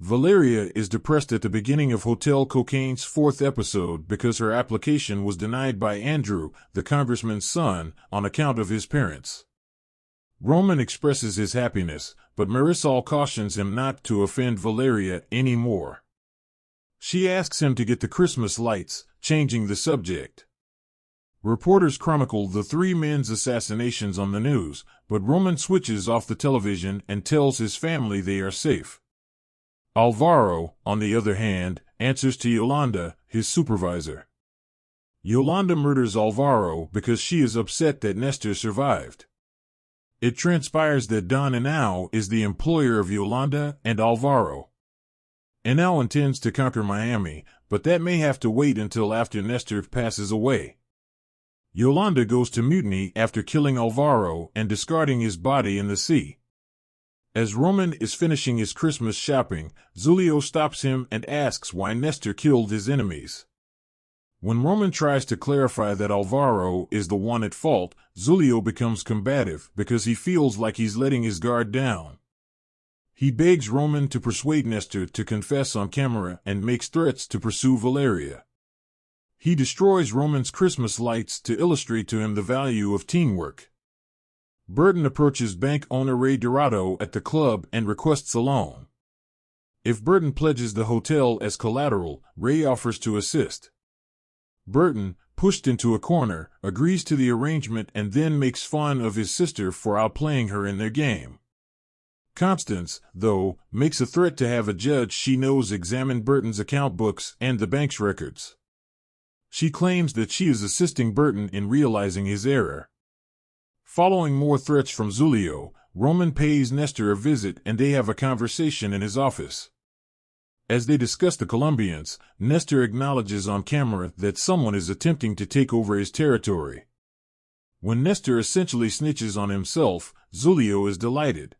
Valeria is depressed at the beginning of Hotel Cocaine's fourth episode because her application was denied by Andrew, the congressman's son, on account of his parents. Roman expresses his happiness, but Marisol cautions him not to offend Valeria anymore. She asks him to get the Christmas lights, changing the subject. Reporters chronicle the three men's assassinations on the news, but Roman switches off the television and tells his family they are safe. Alvaro, on the other hand, answers to Yolanda, his supervisor. Yolanda murders Alvaro because she is upset that Nestor survived. It transpires that Don Henao is the employer of Yolanda and Alvaro. Henao intends to conquer Miami, but that may have to wait until after Nestor passes away. Yolanda goes to mutiny after killing Alvaro and discarding his body in the sea. As Roman is finishing his Christmas shopping, Zulio stops him and asks why Nestor killed his enemies. When Roman tries to clarify that Alvaro is the one at fault, Zulio becomes combative because he feels like he's letting his guard down. He begs Roman to persuade Nestor to confess on camera and makes threats to pursue Valeria. He destroys Roman's Christmas lights to illustrate to him the value of teamwork. Burton approaches bank owner Ray Dorado at the club and requests a loan. If Burton pledges the hotel as collateral, Ray offers to assist. Burton, pushed into a corner, agrees to the arrangement and then makes fun of his sister for outplaying her in their game. Constance, though, makes a threat to have a judge she knows examine Burton's account books and the bank's records. She claims that she is assisting Burton in realizing his error. Following more threats from Zulio, Roman pays Nestor a visit and they have a conversation in his office. As they discuss the Colombians, Nestor acknowledges on camera that someone is attempting to take over his territory. When Nestor essentially snitches on himself, Zulio is delighted.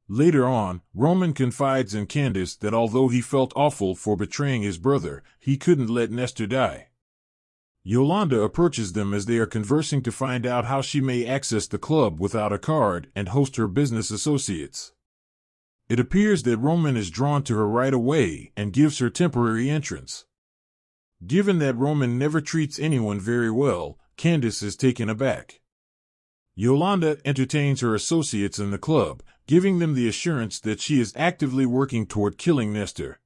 Later on, Roman confides in Candace that although he felt awful for betraying his brother, he couldn't let Nestor die. Yolanda approaches them as they are conversing to find out how she may access the club without a card and host her business associates. It appears that Roman is drawn to her right away and gives her temporary entrance. Given that Roman never treats anyone very well, Candace is taken aback. Yolanda entertains her associates in the club, giving them the assurance that she is actively working toward killing Nestor.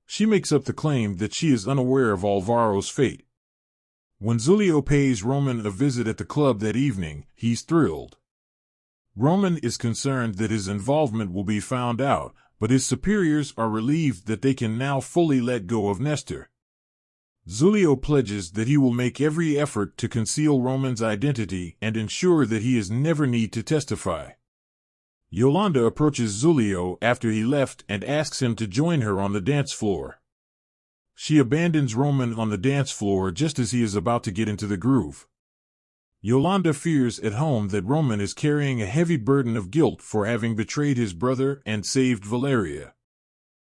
She makes up the claim that she is unaware of Alvaro's fate. When Zulio pays Roman a visit at the club that evening, he's thrilled. Roman is concerned that his involvement will be found out, but his superiors are relieved that they can now fully let go of Nestor. Zulio pledges that he will make every effort to conceal Roman's identity and ensure that he is never need to testify. Yolanda approaches Zulio after he left and asks him to join her on the dance floor. She abandons Roman on the dance floor just as he is about to get into the groove. Yolanda fears at home that Roman is carrying a heavy burden of guilt for having betrayed his brother and saved Valeria.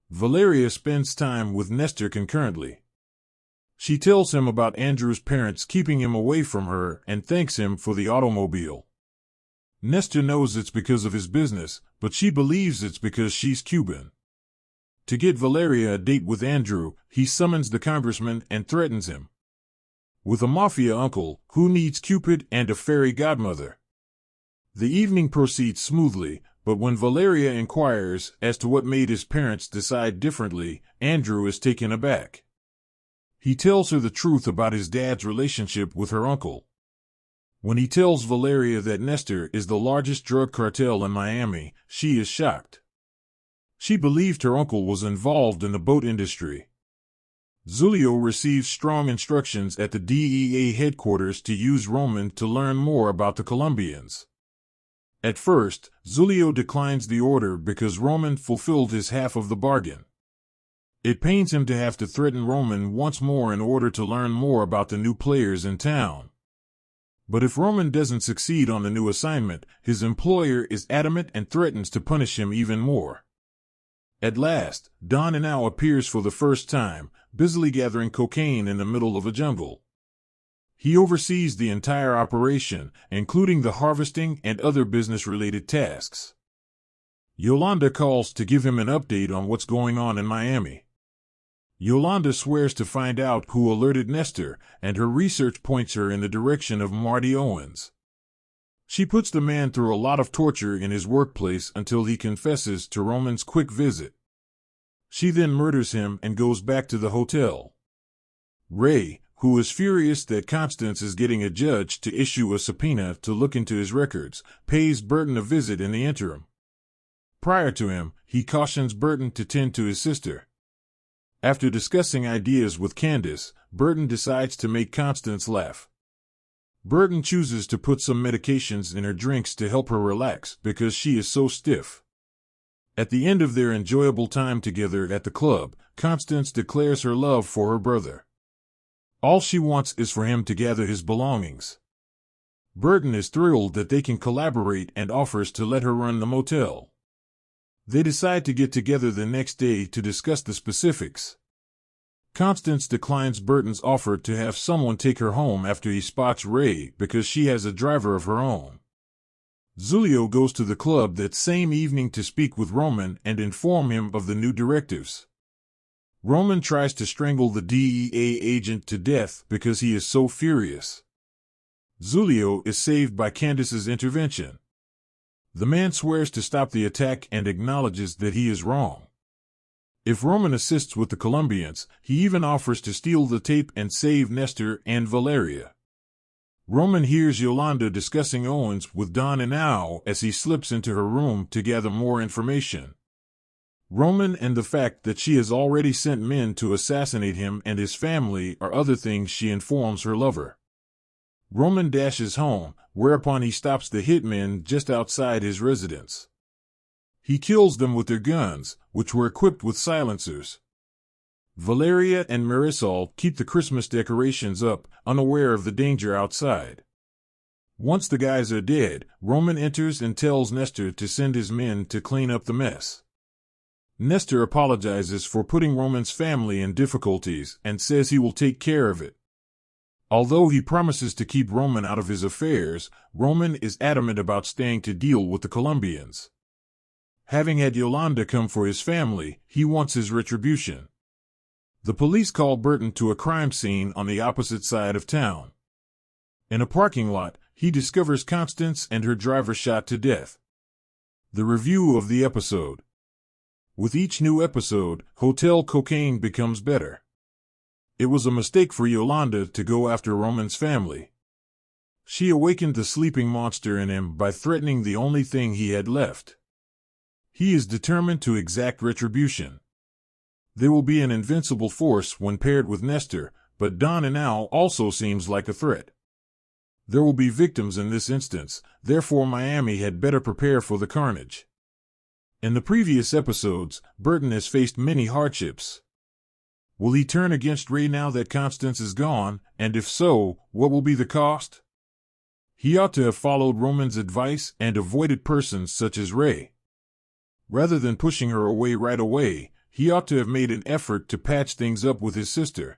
Valeria spends time with Nestor concurrently. She tells him about Andrew's parents keeping him away from her and thanks him for the automobile. Nestor knows it's because of his business, but she believes it's because she's Cuban. To get Valeria a date with Andrew, he summons the congressman and threatens him. With a mafia uncle, who needs Cupid and a fairy godmother? The evening proceeds smoothly, but when Valeria inquires as to what made his parents decide differently, Andrew is taken aback. He tells her the truth about his dad's relationship with her uncle. When he tells Valeria that Nestor is the largest drug cartel in Miami, she is shocked. She believed her uncle was involved in the boat industry. Zulio receives strong instructions at the DEA headquarters to use Roman to learn more about the Colombians. At first, Zulio declines the order because Roman fulfilled his half of the bargain. It pains him to have to threaten Roman once more in order to learn more about the new players in town. But if Roman doesn't succeed on the new assignment, his employer is adamant and threatens to punish him even more. At last, Don Henao appears for the first time, busily gathering cocaine in the middle of a jungle. He oversees the entire operation, including the harvesting and other business-related tasks. Yolanda calls to give him an update on what's going on in Miami. Yolanda swears to find out who alerted Nestor, and her research points her in the direction of Marty Owens. She puts the man through a lot of torture in his workplace until he confesses to Roman's quick visit. She then murders him and goes back to the hotel. Ray, who is furious that Constance is getting a judge to issue a subpoena to look into his records, pays Burton a visit in the interim. Prior to him, he cautions Burton to tend to his sister. After discussing ideas with Candace, Burton decides to make Constance laugh. Burton chooses to put some medications in her drinks to help her relax because she is so stiff. At the end of their enjoyable time together at the club, Constance declares her love for her brother. All she wants is for him to gather his belongings. Burton is thrilled that they can collaborate and offers to let her run the motel. They decide to get together the next day to discuss the specifics. Constance declines Burton's offer to have someone take her home after he spots Ray because she has a driver of her own. Zulio goes to the club that same evening to speak with Roman and inform him of the new directives. Roman tries to strangle the DEA agent to death because he is so furious. Zulio is saved by Candace's intervention. The man swears to stop the attack and acknowledges that he is wrong. If Roman assists with the Colombians, he even offers to steal the tape and save Nestor and Valeria. Roman hears Yolanda discussing Owens with Don and Al as he slips into her room to gather more information. Roman and the fact that she has already sent men to assassinate him and his family are other things she informs her lover. Roman dashes home, whereupon he stops the hitmen just outside his residence. He kills them with their guns, which were equipped with silencers. Valeria and Marisol keep the Christmas decorations up, unaware of the danger outside. Once the guys are dead, Roman enters and tells Nestor to send his men to clean up the mess. Nestor apologizes for putting Roman's family in difficulties and says he will take care of it. Although he promises to keep Roman out of his affairs, Roman is adamant about staying to deal with the Colombians. Having had Yolanda come for his family, he wants his retribution. The police call Burton to a crime scene on the opposite side of town. In a parking lot, he discovers Constance and her driver shot to death. The review of the episode. With each new episode, Hotel Cocaine becomes better. It was a mistake for Yolanda to go after Roman's family. She awakened the sleeping monster in him by threatening the only thing he had left. He is determined to exact retribution. They will be an invincible force when paired with Nestor, but Don and Al also seems like a threat. There will be victims in this instance, therefore Miami had better prepare for the carnage. In the previous episodes, Burton has faced many hardships. Will he turn against Ray now that Constance is gone, and if so, what will be the cost? He ought to have followed Roman's advice and avoided persons such as Ray. Rather than pushing her away right away, he ought to have made an effort to patch things up with his sister.